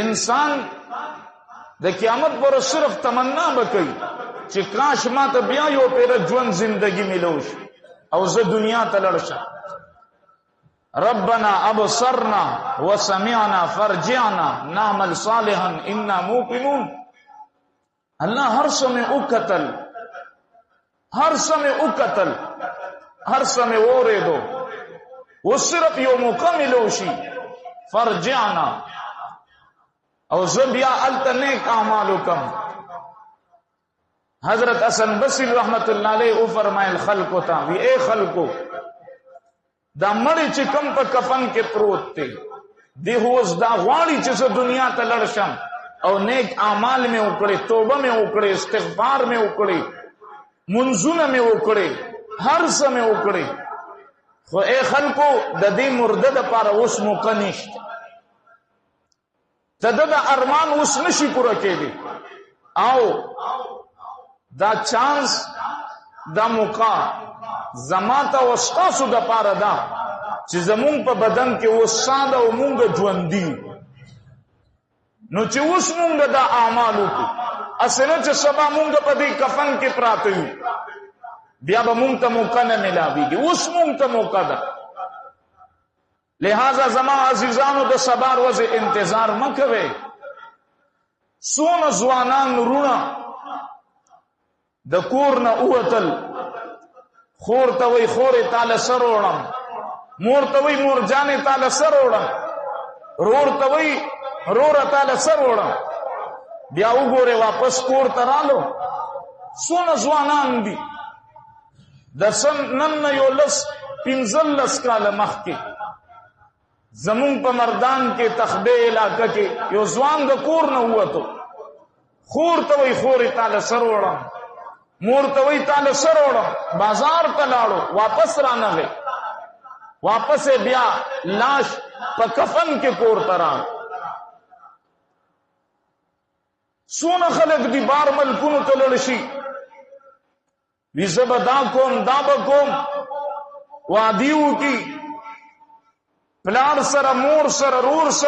انسان د قیامت پر صرف تمنا وکړي چې کاش ما ته بیا یو پیر ژوند زندگی ملو شي او زه دنیا ته لاړ شم. ربنا ابصرنا وسمعنا فرجعنا نعمل صالحا انا موقنون. اللہ ہر سمے اکتل، ہر سمے اکتل، ہر سمے اورے دو، وہ صرف یو موقع ملو شي فرجعنا او زبیا التنیک اعمالو کم. حضرت حسن بصری رحمت اللہ علیہ او فرمائل خلقو تا وی اے خلقو دا مړی چې کم په کفن کې پروت دی دی هوس دا غواړي چې زه دنیا ته لاړ شم او نیک اعمال مې وکړي، توبه مې وکړي، استغفار مې وکړي، منځونه مې وکړي، هر څه مې وکړي، خو اے خلقو د دې مرده دپاره اوس موقع نشته، ته د ارمان اوس نشي پوره کېدی او دا چانس دا موقع زما ته او ستاسو دپاره ده چې زمونږ په بدن کې اوس ساه ده او مونږ ژوندي نو چې اوس مونږ دا اعمال وکړو، اسې نه چې سبا مونږ په دې کفن کې پراته یو بیا به مونږ ته موقع نه ملاویږي، اوس مونږ ته موقع ده. لہذا زما عزیزانو د سبا ورځې انتظار مه کوئ. څونه ځوانان وروڼه د کور نه ووتل، خور ته وی خورې تاله سر وړم، مور ته وی مور جانې تاله سر وړم، رور ته وی روره تاله سر وړم، بیا وګورې واپس کور ته رالو. څونه ځوانان دي د نن نه یو 15 کاله مخکې زمونږ په مردان کې تخبې علاقه کې یو ځوان د کور نه ووتو، خور ته وی خورې تاله سر وړم، مور ته وی تاله سر وړم، بازار ته لاړو، واپس رانغی، واپس بیا لاش په کفن کې کور ته راغ. څونه خلک دي بار ملکونو ته لاړ شي، وی زه به دا کوم دا به کوم، وعدې وکړي پلار سره، مور سره، رور سره